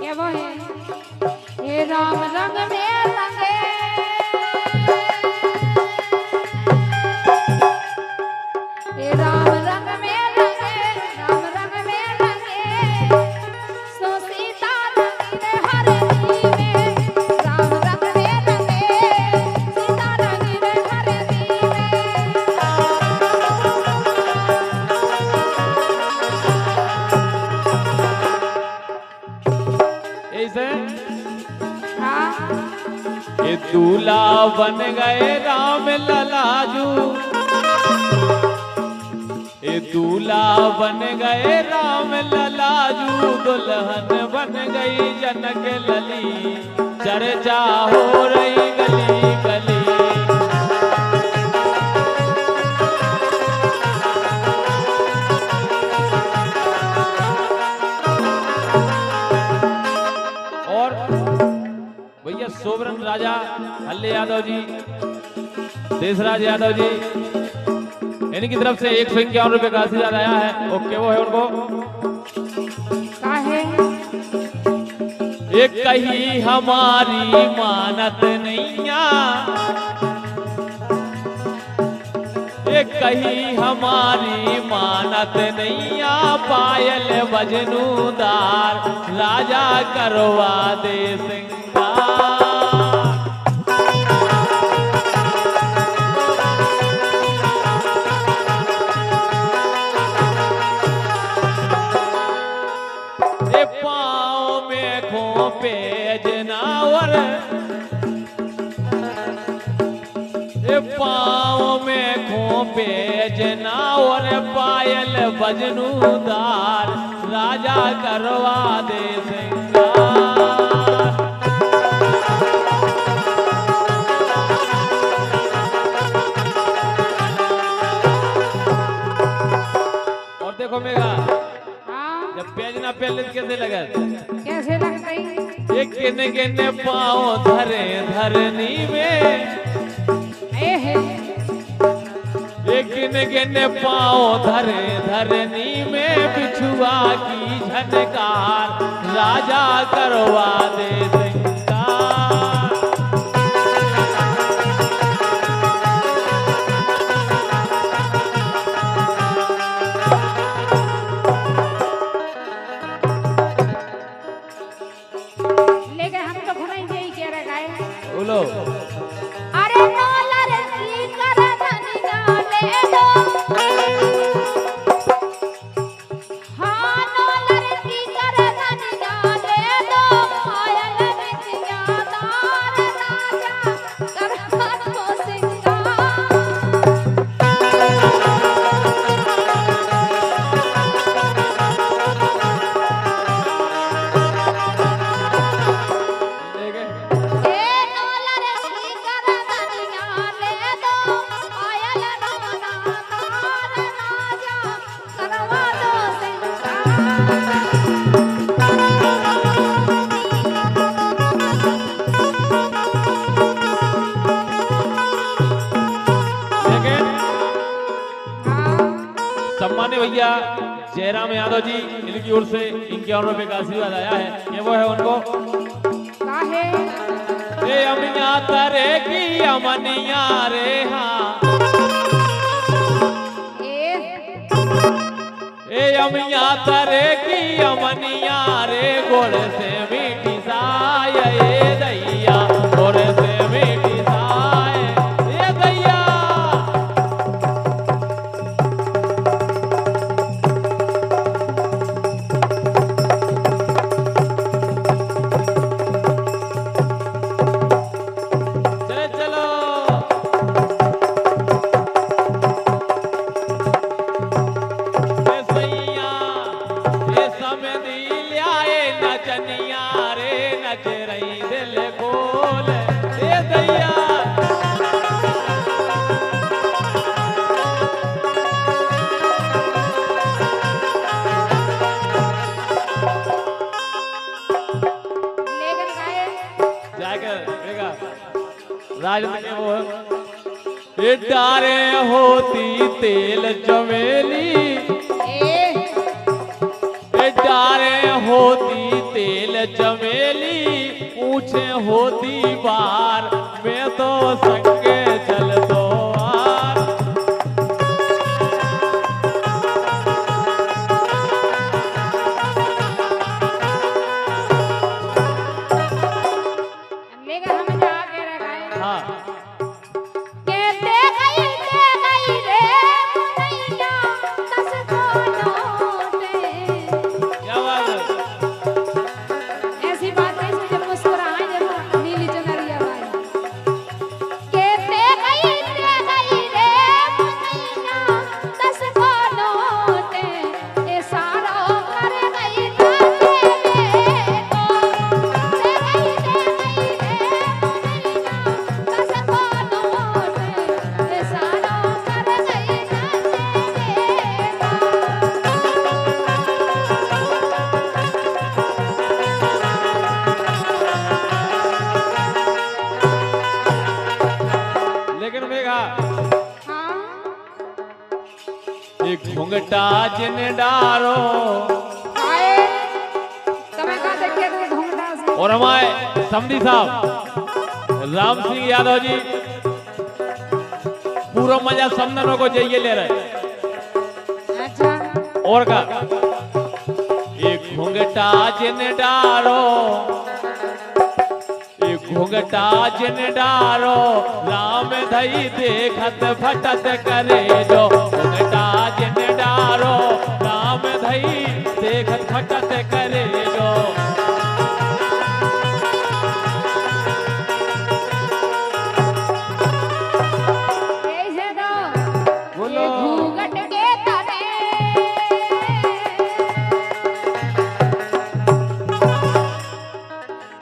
ये वो है ये राम रंग में रंगे ये राम रंग में रंगे राम रंग में रंगे सो सीता रंगी हर दीवे राम रंग में रंगे सीता रंगी हर दीवे ऐसे हाँ ये दूल्हा बन गए राम ललाजू ये दूल्हा बन गए राम ललाजू दुल्हन बन गई जनक लली चर्चा हो रही गली गली और भैया सोबरन राजा हल्ले यादव जी देशराज यादव जी इनकी तरफ से 151 रुपए का आशीर्वाद आया है। ओके वो है उनको काहे एक कही हमारी मानत नैया एक कही हमारी मानत नैया पायल बजनूदार राजा करवा दे सिंगार पाँव में खोपे जनावर पाँव में खोपे जनावर पायल बजनूदार राजा करवा दे सिंगार और देखो मेघा जब पेजना पहले कैसे लगा कैसे लगती एक किने किने पाँव धरे धरनी में एक किने किने पाँव धरे धरनी में बिछुआ की झनकार राजा करवा दे सिंगार लेकिन हम तो घुमाई यही कह रहे गाय बोलो अरे डॉलर की कर धनिया ले दो हाँ डॉलर की कर धनिया ले दो पायल बिटिया दार राजा करवा दो सिंगार सम्मानित भैया जयराम यादव जी इनकी ओर से 51 रुपए का आशीर्वाद आया है। ये वो है उनको काहे ए अमिया तरे की अमनिया रे हाँ ए अमिया तरे की अमनिया रे गोड़ से मीठी साय ए दैया गोड़ से मीठी साय ए दैया डारे होती तेल चमेली डारे होती तेल चमेली ऊंचे होती बार, मैं तो संगे चल दो आर। लेकिन हम जाके रखाए हाँ कहते गई रे मुनैया कस को लौटे। क्या बात है। ऐसी बात कैसे जब मुस्कुराए जब नीली चुनरिया वाली कहते गई रे मुनैया कस को लौटे। ए सारो कर गई तेरे को से गई रे मुनैया कस को लौटे। ए सारो कर गई तेरे लेकिन मेघा हाँ एक घूंघटा जिन डारो आए તમે કા દેખ્યા તો ઢોંગડા છે और हमारे समधी साहब राम सिंह यादव जी पूरा मजा समननों को जाइए ले रहे। अच्छा और का एक घूंघटा जिन डारो, एक घूंघटा जिन डारो, राम धई देखत फटत करे जो। घूंघटा जिन डारो, राम धई देखत फटत करे जो। कैसे दो बोलो। ये घूंघट के तले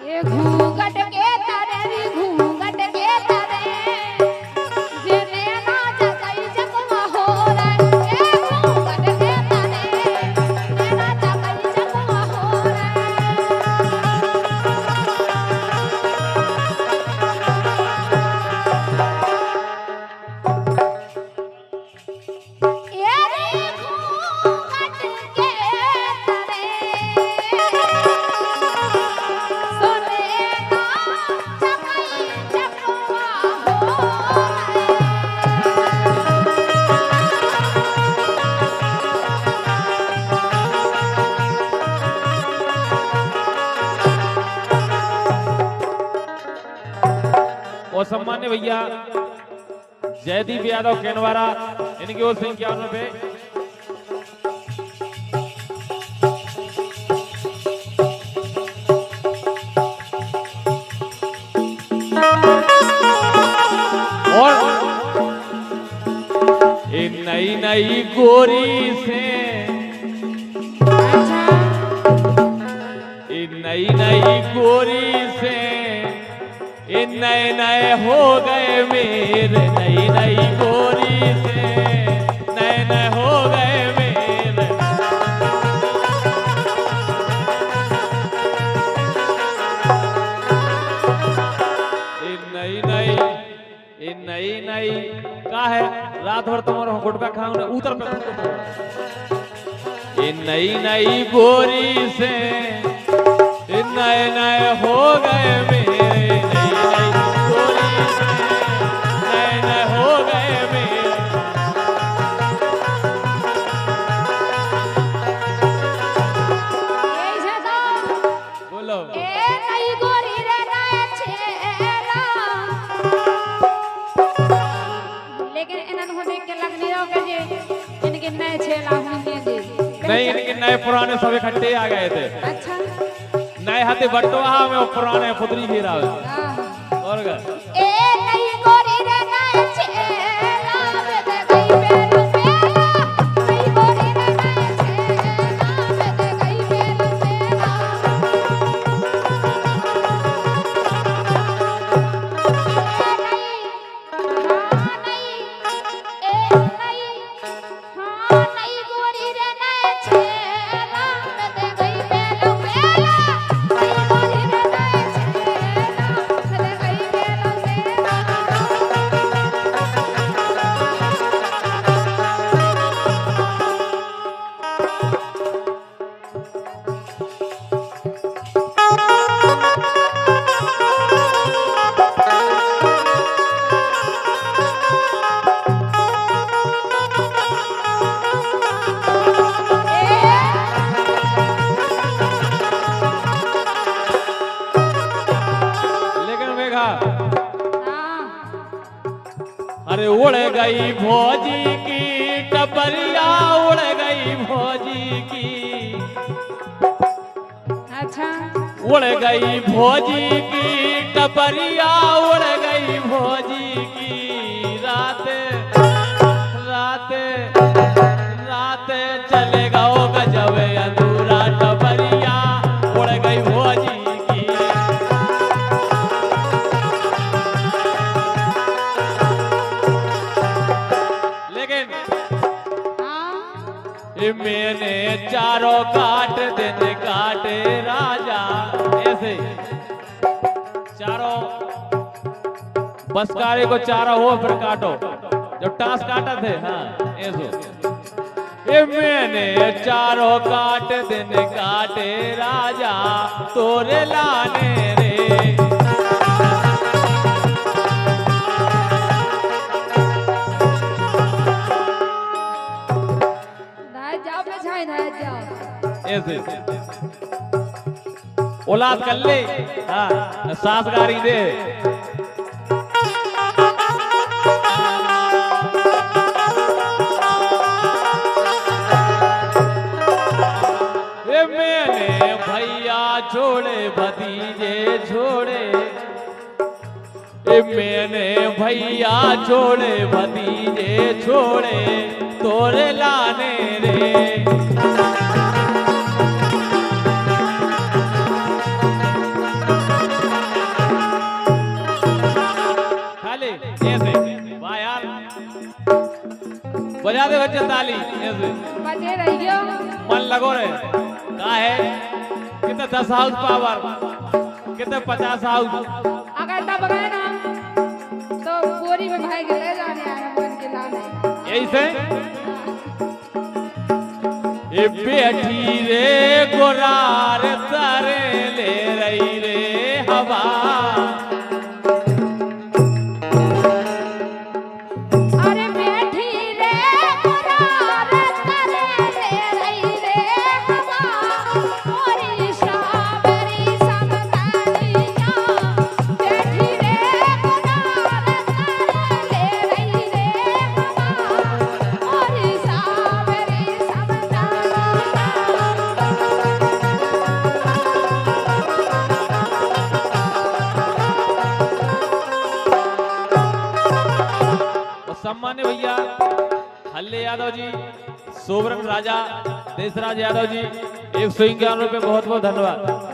ये घूंघट के तले रे घूंघट के तले जिने ना जगई जगवा हो रे। ये घूंघट के तले जिने ना जगई जगवा हो रे। ये रे घूंघट के तले सोने ना जगई जगवा हो और सम्मान्य भैया जयदीप यादव केनवारा, इनकी ओर से 51 रुपए। और एक नई नई गोरी से, अच्छा एक नई नई गोरी से, ये नए नए हो गए मेरे। नई नई गोरी से नए नए हो गए मेरे। ये नई नई, ये नई नई का है रात भर तुम्हारा गुटका खाऊं ना उतर पे। ये नई नई गोरी से ये नए नए हो गए मेरे। नई नई गोरी से नए नए हो गए मेरे। कैसे दो बोलो। ए नई गोरी रे नए छेला। लेकिन इन्हन हो देख के लग नहीं रहा कि जे इनके नए छेला होंगे दे। नहीं, इनके नए पुराने सब इकट्ठे आ गए थे। अच्छा नए हाथी बटवा में वो पुराने पुतरी घेरा हुआ। हाँ। और का ए नई गोरी रे नए छेला वे दे गई बेल मेला। नई गोरी रे नए छेला वे दे गई बेल मेला। नई गोरी रे नए छेला वे दे गई बेल मेला। नई गोरी रे नए छेला वे दे गई बेल मेला। अरे उड़ गई भौजी की टपरिया, उड़ गई भौजी की, अच्छा उड़ गई भौजी की टपरिया, उड़ गई भौजी की। रात रात रात चलेगा ओ गजब अधूरा टपरिया, उड़ गई भौजी की। लेकिन मैंने चारों काट दिन काटे राजा, ऐसे चारों बसकारी को चारों हो फिर काटो, जब टास काटा थे। हाँ ऐसे ये मैंने चारों काट दिन काटे राजा, तोरे लाने रे। ऐसे औलाद कर ले, हाँ सासगारी दे। ये मैंने भैया छोड़े भतीजे छोड़े, ये मैंने भैया छोड़े भतीजे छोड़े, तोरे लाने रे। बजा दे बच्चे ताली, ऐसे बजे रहियो, मन लगो रे। का है कितने 10 हाउस पावर, कितने 50 हाउस। अगर तब गए ना तो बोरी में भाई के ले जाने आए बन के लाने। यही से ये बैठी रे गोरार तारे ले रही रे हवा, सम्मान्य भैया हल्ले यादव जी, सोबरन राजा, देशराज यादव जी 151 रुपए, बहुत बहुत धन्यवाद।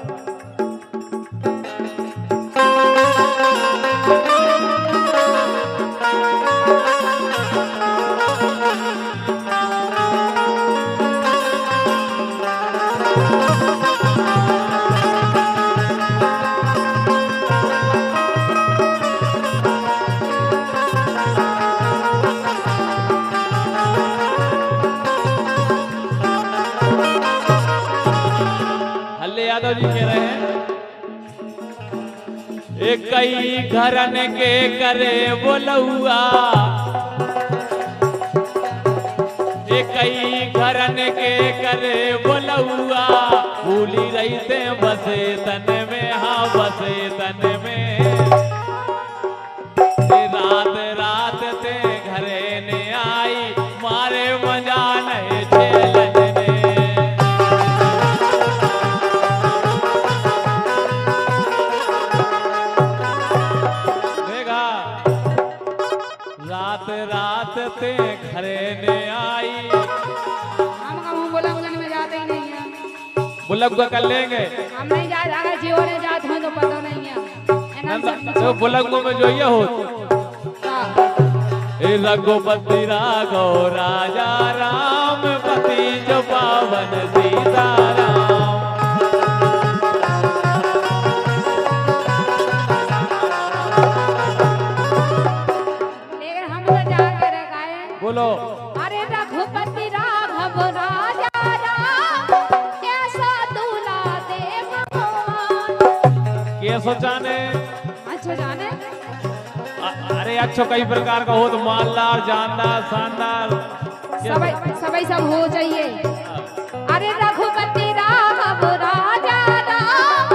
यादव जी कह रहे हैं एक कई घरन के करे बोलुआ, एक कई घरन के करे बोलुआ, भूली रही थे बसे तन में, हाँ बसे तन में। रात रात ते घरे ने आई, मारे मजा नहीं झेलन। रात ते घरे ने आई, हम कहूँ बुलगन में जाते ही नहीं है। बुलग को कर लेंगे, हम नहीं जाते, अगर जीवन में जाते हैं तो पता नहीं है। तो बुलगों में जो ये हो रघुपति राघव राजा राम, पति जो पावन सीताराम। बोलो अरे रघुपति राघव राजा राम, ऐसा दूल्हा दे भगवान। कैसो जाने, अच्छा जाने, अरे अच्छो कई प्रकार का हो, तो मालदार जानदार शानदार सब हो चाहिए। अरे रघुपति राघव राजा राम,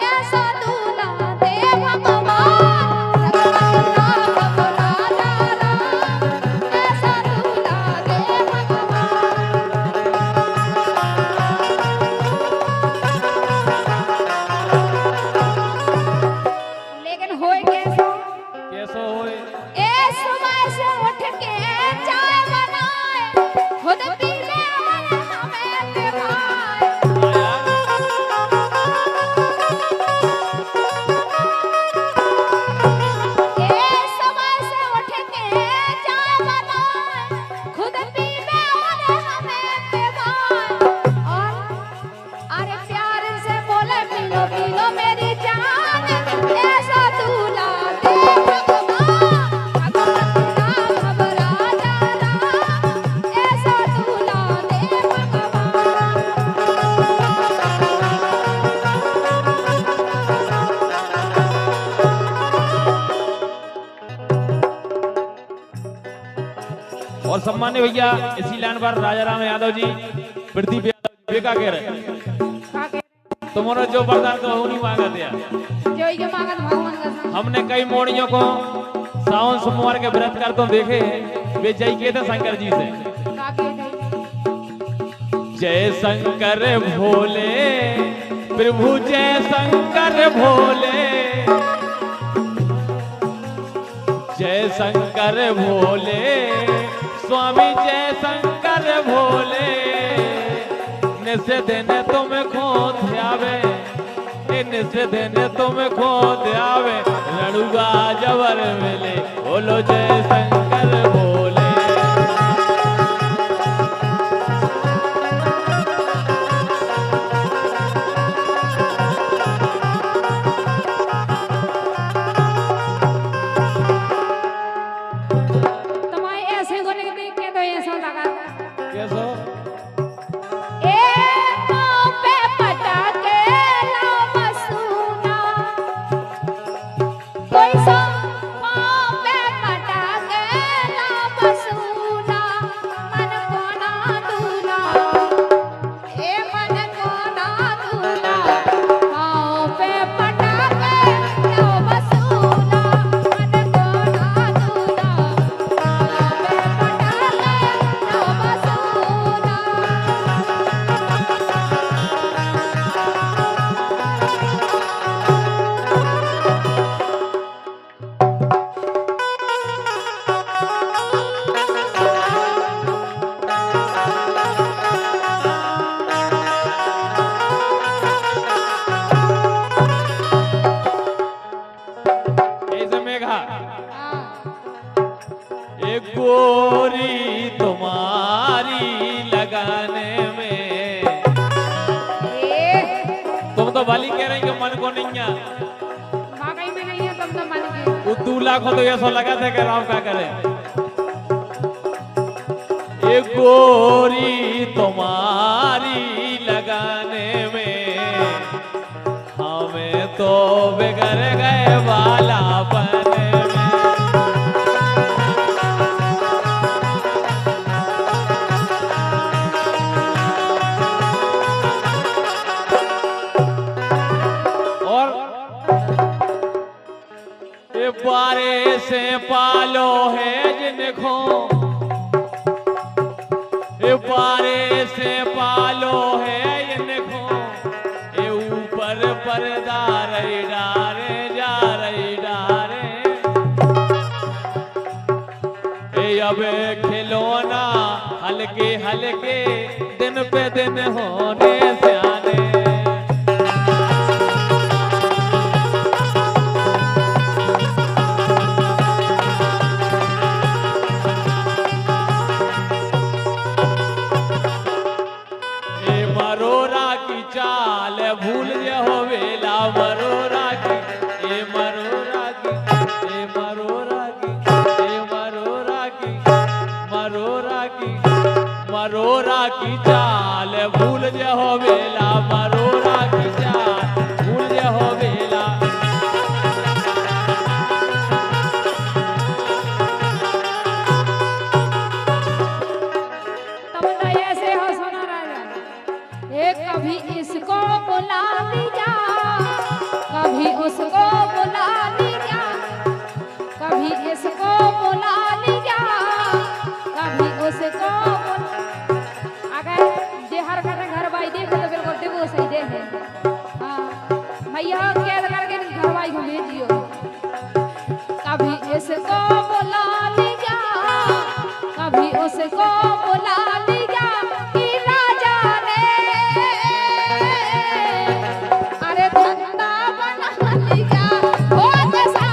ऐसा दूल्हा दे भगवान। राघव राजा राम, और सम्मान्य भैया इसी लाइन पर राजा राम यादव जी प्रदीप यादव जी का कह रहे तुम्हारा जो वरदान तो नहीं मांगा दिया जो ये मांगत भगवान का संग। हमने कई मोड़ियों को सावन सोमवार के व्रत कर तो देखे हैं वे जय के थे शंकर जी से का के जय शंकर भोले प्रभु जय शंकर भोले जय शंकर भोले स्वामी जय शंकर भोले निसे देने तुम खो ध्यावे निसे देने तुम खो ध्यावे रणुगा जबर मिले बोलो जय शंकर भोले तुम्हारे ऐसे को देख के तो ऐसा लगा कैसो ए पाँव पे पटाके लाओ मसूना कोई सो पाँव पे पटाके लाओ मसूना मन को ना दूना ए मन को ना दूना पाँव पे पटाके लाओ मसूना मन को ना दूना पाँव पे पटाके लाओ मसूना ऐसे मेघा हाँ एक गोरी तुम्हारी लगाने में ए तुम तो भली कह रही हो मन को नहीं है वाकई में नहीं है तुम तो मन के वो 2 लाख हो तो ये सो लगा था कि राम क्या करे एक गोरी तुम्हारी लगाने में हमें तो बिगड़ गए बालापन में और ये बारे से पालो है जिनको ये बारे से पालो है इनको ये ऊपर पर्दा रही डारे जा रही डारे ये अब खिलौना हल्के हल्के दिन पे दिन होने से आने ए मरोरा की चाल भूल जे हो वेला मरोरा की ए मरोरा की ए मरोरा की ए मरोरा की मरोरा की मरोरा की चाल भूल जे हो वेला मरोरा की चाल भूल जे हो वेला तुम तो ऐसे हो सोना राजा ए कभी इसको बुला लीजा कभी उसको बुला लीजा कभी इसको बुला लीजा कभी उसको अगर जे हर घर भाई देखो तो बिल्कुल देखो सही दे है हाँ भैया कैद करके घर भाई को भेजियो कभी इसको बुला लीजा कभी उसको बुला लीजा कि राजा ने अरे धंधा बना लिया हो पैसा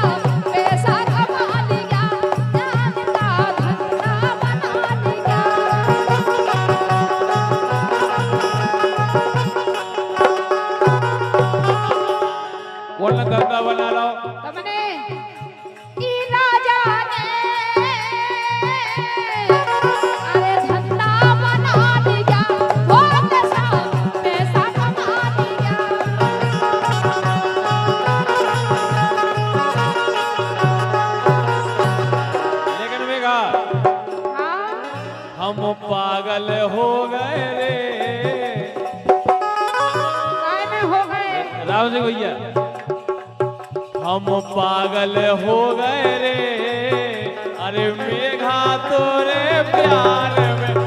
पैसा कमा लिया जान का धंधा बना लिया कौन धंधा बना लो तुमने कि राजा ने अरे धंधा बना लिया हो पैसा पैसा कमा लिया लेकिन मेघा हाँ राम सिंह भैया। हम पागल हो गए रे, अरे मेघा तोरे प्यार में